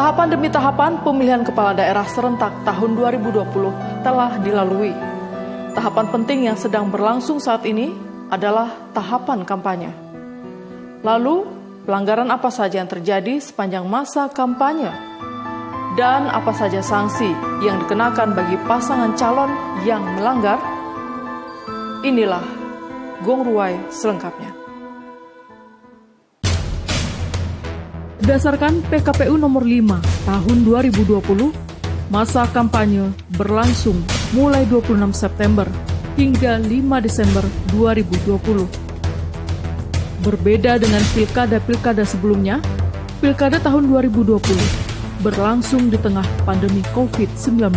Tahapan demi tahapan pemilihan kepala daerah serentak tahun 2020 telah dilalui. Tahapan penting yang sedang berlangsung saat ini adalah tahapan kampanye. Lalu, pelanggaran apa saja yang terjadi sepanjang masa kampanye? Dan apa saja sanksi yang dikenakan bagi pasangan calon yang melanggar? Inilah Gong Ruwai selengkapnya. Berdasarkan PKPU nomor 5 tahun 2020, masa kampanye berlangsung mulai 26 September hingga 5 Desember 2020. Berbeda dengan pilkada-pilkada sebelumnya, pilkada tahun 2020 berlangsung di tengah pandemi COVID-19.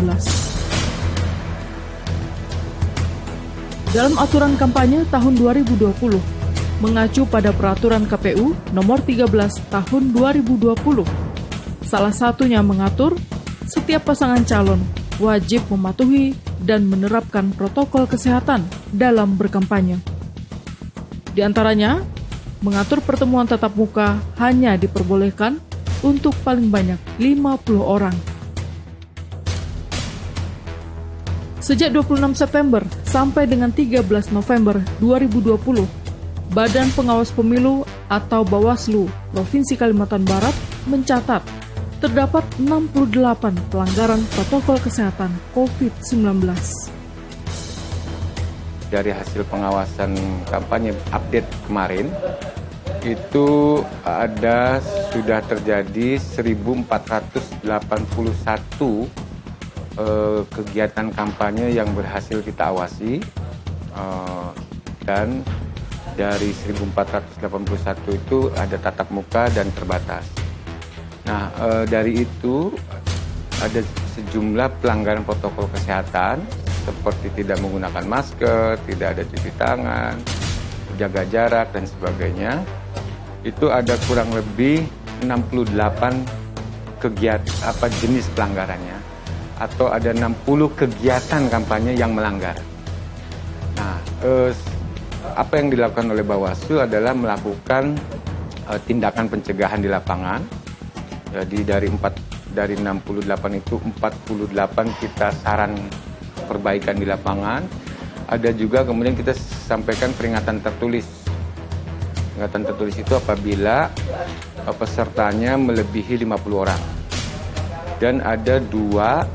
Dalam aturan kampanye tahun 2020, mengacu pada peraturan KPU nomor 13 tahun 2020. Salah satunya mengatur setiap pasangan calon wajib mematuhi dan menerapkan protokol kesehatan dalam berkampanye. Di antaranya, mengatur pertemuan tatap muka hanya diperbolehkan untuk paling banyak 50 orang. Sejak 26 September sampai dengan 13 November 2020, Badan Pengawas Pemilu atau Bawaslu Provinsi Kalimantan Barat mencatat terdapat 68 pelanggaran protokol kesehatan COVID-19. Dari hasil pengawasan kampanye update kemarin, itu sudah terjadi 1.481 kegiatan kampanye yang berhasil kita awasi, dan dari 1.481 itu ada tatap muka dan terbatas. Nah, dari itu ada sejumlah pelanggaran protokol kesehatan seperti tidak menggunakan masker, tidak ada cuci tangan, jaga jarak dan sebagainya. Itu ada kurang lebih 68 jenis pelanggarannya, atau ada 60 kegiatan kampanye yang melanggar. Nah, apa yang dilakukan oleh Bawaslu adalah melakukan tindakan pencegahan di lapangan. Jadi dari 68 itu 48 kita saran perbaikan di lapangan. Ada juga kemudian kita sampaikan peringatan tertulis. Peringatan tertulis itu apabila pesertanya melebihi 50 orang. Dan ada dua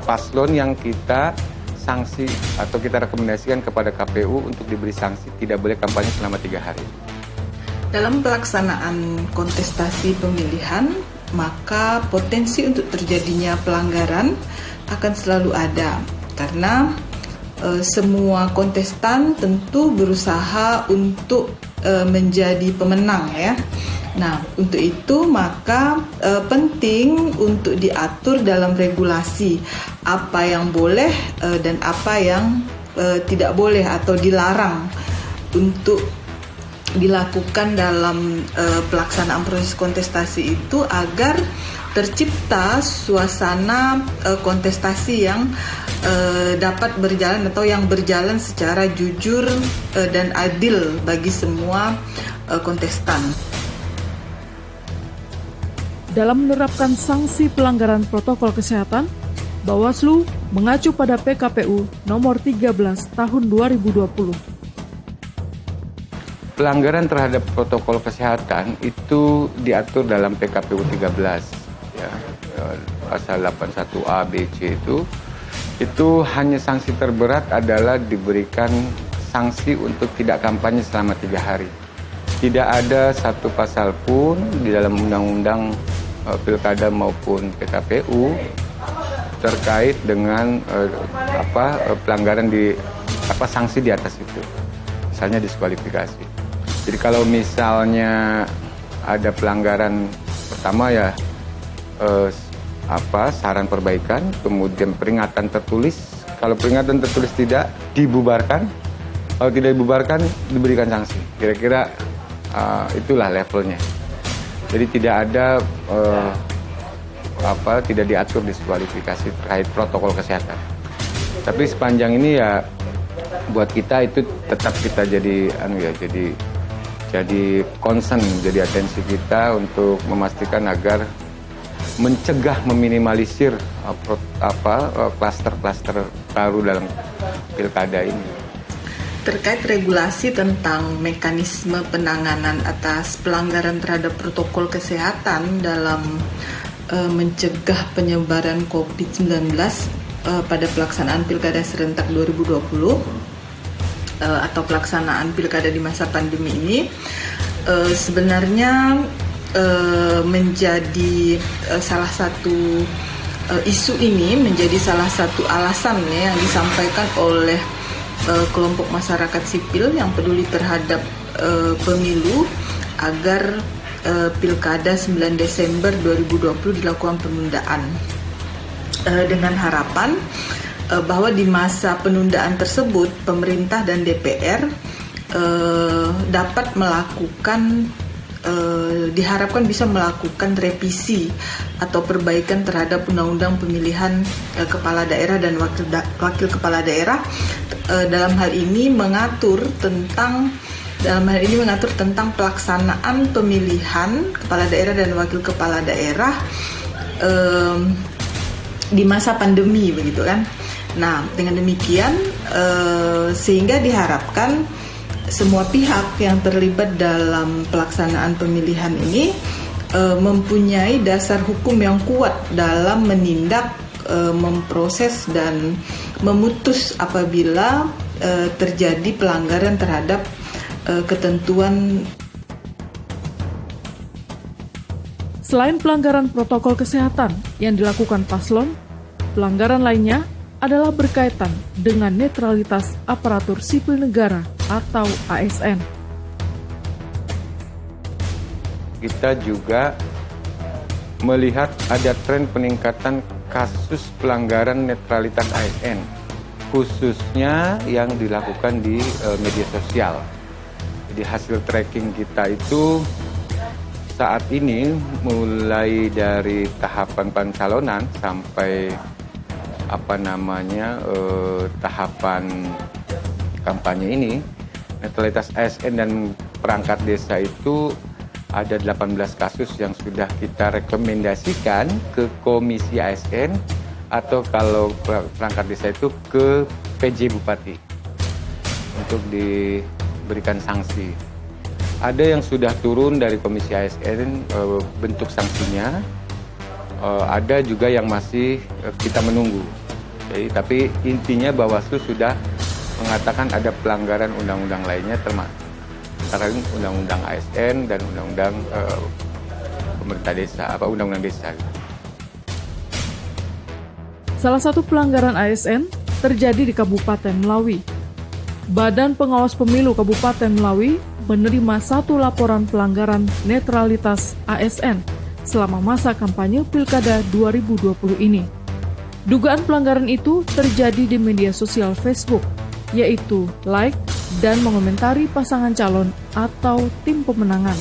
paslon yang kita sanksi atau kita rekomendasikan kepada KPU untuk diberi sanksi tidak boleh kampanye selama 3 hari. Dalam pelaksanaan kontestasi pemilihan, maka potensi untuk terjadinya pelanggaran akan selalu ada karena semua kontestan tentu berusaha untuk menjadi pemenang ya. Nah, untuk itu maka penting untuk diatur dalam regulasi apa yang boleh dan apa yang tidak boleh atau dilarang untuk dilakukan dalam pelaksanaan proses kontestasi itu agar tercipta suasana kontestasi yang dapat berjalan atau yang berjalan secara jujur dan adil bagi semua kontestan. Dalam menerapkan sanksi pelanggaran protokol kesehatan, Bawaslu mengacu pada PKPU nomor 13 tahun 2020. Pelanggaran terhadap protokol kesehatan itu diatur dalam PKPU 13, ya, pasal 81A, B, C itu hanya sanksi terberat adalah diberikan sanksi untuk tidak kampanye selama 3 hari. Tidak ada satu pasal pun di dalam undang-undang pilkada maupun PKPU terkait dengan pelanggaran sanksi di atas itu, misalnya diskualifikasi. Jadi kalau misalnya ada pelanggaran pertama ya saran perbaikan, kemudian peringatan tertulis. Kalau peringatan tertulis tidak dibubarkan, kalau tidak dibubarkan diberikan sanksi. Kira-kira itulah levelnya. Jadi tidak ada tidak diatur diskualifikasi terkait protokol kesehatan. Tapi sepanjang ini ya buat kita itu tetap kita jadi jadi concern, jadi atensi kita untuk memastikan agar mencegah, meminimalisir klaster-klaster baru dalam pilkada ini. Terkait regulasi tentang mekanisme penanganan atas pelanggaran terhadap protokol kesehatan dalam mencegah penyebaran COVID-19 pada pelaksanaan Pilkada Serentak 2020 atau pelaksanaan pilkada di masa pandemi ini, sebenarnya menjadi salah satu isu ini menjadi salah satu alasan yang disampaikan oleh kelompok masyarakat sipil yang peduli terhadap pemilu agar Pilkada 9 Desember 2020 dilakukan penundaan dengan harapan bahwa di masa penundaan tersebut pemerintah dan DPR dapat melakukan diharapkan bisa melakukan revisi atau perbaikan terhadap undang-undang pemilihan kepala daerah dan wakil kepala daerah dalam hal ini mengatur tentang pelaksanaan pemilihan kepala daerah dan wakil kepala daerah di masa pandemi, begitu kan. Nah, dengan demikian sehingga diharapkan semua pihak yang terlibat dalam pelaksanaan pemilihan ini mempunyai dasar hukum yang kuat dalam menindak, memproses dan memutus apabila terjadi pelanggaran terhadap ketentuan. Selain pelanggaran protokol kesehatan yang dilakukan paslon, pelanggaran lainnya adalah berkaitan dengan netralitas aparatur sipil negara atau ASN. Kita juga melihat ada tren peningkatan kasus pelanggaran netralitas ASN, khususnya yang dilakukan di media sosial. Jadi hasil tracking kita itu saat ini mulai dari tahapan pencalonan sampai tahapan kampanye ini, netralitas ASN dan perangkat desa itu ada 18 kasus yang sudah kita rekomendasikan ke Komisi ASN atau kalau perangkat desa itu ke PJ Bupati untuk diberikan sanksi. Ada yang sudah turun dari Komisi ASN bentuk sanksinya, ada juga yang masih kita menunggu. Jadi, tapi intinya Bawaslu sudah mengatakan ada pelanggaran undang-undang lainnya termasuk undang-undang ASN dan undang-undang pemerintah desa, undang-undang desa. Salah satu pelanggaran ASN terjadi di Kabupaten Melawi. Badan Pengawas Pemilu Kabupaten Melawi menerima 1 laporan pelanggaran netralitas ASN selama masa kampanye Pilkada 2020 ini. Dugaan pelanggaran itu terjadi di media sosial Facebook, yaitu like dan mengomentari pasangan calon atau tim pemenangan.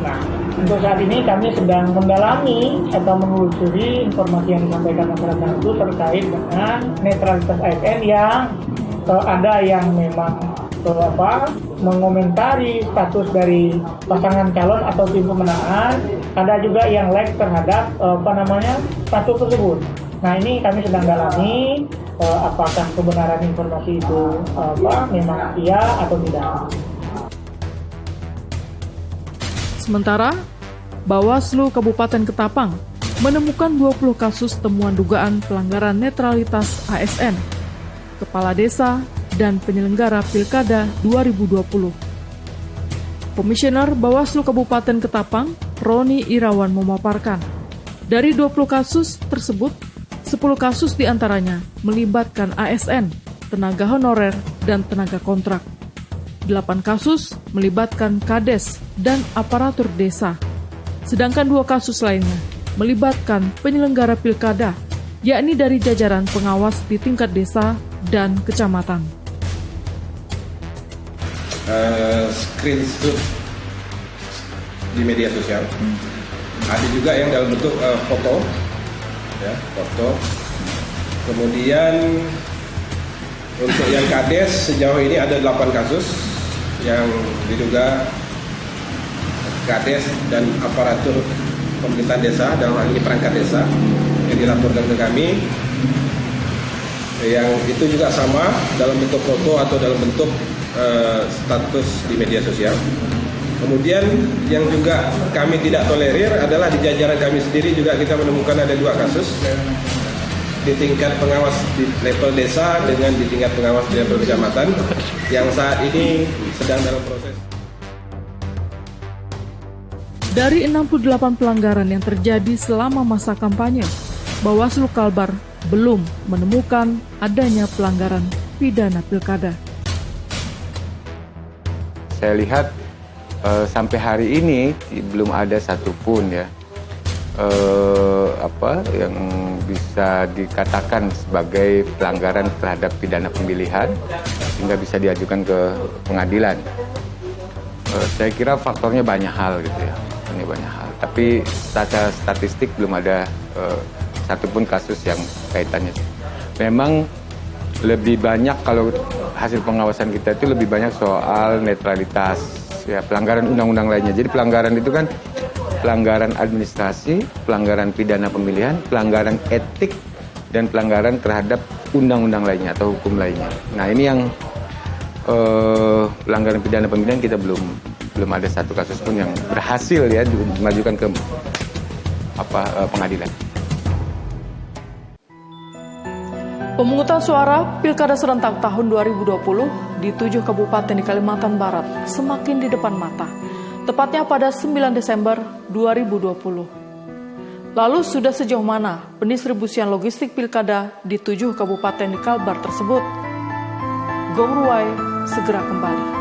Nah, untuk saat ini kami sedang mendalami atau menelusuri informasi yang disampaikan masyarakat itu terkait dengan netralitas ASN yang ada yang memang mengomentari status dari pasangan calon atau tim pemenangan, ada juga yang like terhadap status tersebut. Nah, ini kami sedang dalami apakah kebenaran informasi itu memang iya atau tidak. Sementara, Bawaslu Kabupaten Ketapang menemukan 20 kasus temuan dugaan pelanggaran netralitas ASN, kepala desa, dan penyelenggara Pilkada 2020. Komisioner Bawaslu Kabupaten Ketapang, Roni Irawan memaparkan, dari 20 kasus tersebut, 10 kasus diantaranya melibatkan ASN, tenaga honorer, dan tenaga kontrak. 8 kasus melibatkan kades dan aparatur desa. Sedangkan 2 kasus lainnya melibatkan penyelenggara pilkada, yakni dari jajaran pengawas di tingkat desa dan kecamatan. Screenshot di media sosial, ada juga yang dalam bentuk foto, kemudian Untuk yang Kades sejauh ini ada 8 kasus yang diduga Kades dan aparatur pemerintahan desa, dalam hal ini perangkat desa, yang dilaporkan ke kami. Yang itu juga sama dalam bentuk foto atau dalam bentuk status di media sosial. Kemudian yang juga kami tidak tolerir adalah di jajaran kami sendiri juga kita menemukan ada 2 kasus di tingkat pengawas di level desa dengan di tingkat pengawas di level kecamatan yang saat ini sedang dalam proses. Dari 68 pelanggaran yang terjadi selama masa kampanye, Bawaslu Kalbar belum menemukan adanya pelanggaran pidana pilkada. Saya lihat sampai hari ini belum ada satupun ya yang bisa dikatakan sebagai pelanggaran terhadap pidana pemilihan sehingga bisa diajukan ke pengadilan. Saya kira faktornya banyak hal gitu ya, ini banyak hal. Tapi secara statistik belum ada satupun kasus yang kaitannya. Memang lebih banyak kalau hasil pengawasan kita itu lebih banyak soal netralitas, ya pelanggaran undang-undang lainnya. Jadi pelanggaran itu kan pelanggaran administrasi, pelanggaran pidana pemilihan, pelanggaran etik, dan pelanggaran terhadap undang-undang lainnya atau hukum lainnya. Nah ini yang pelanggaran pidana pemilihan kita belum ada satu kasus pun yang berhasil ya dimajukan ke pengadilan. Pemungutan suara Pilkada serentak tahun 2020 di 7 kabupaten di Kalimantan Barat semakin di depan mata, tepatnya pada 9 Desember 2020. Lalu sudah sejauh mana pendistribusian logistik Pilkada di 7 kabupaten di Kalbar tersebut? Gong Ruwai segera kembali.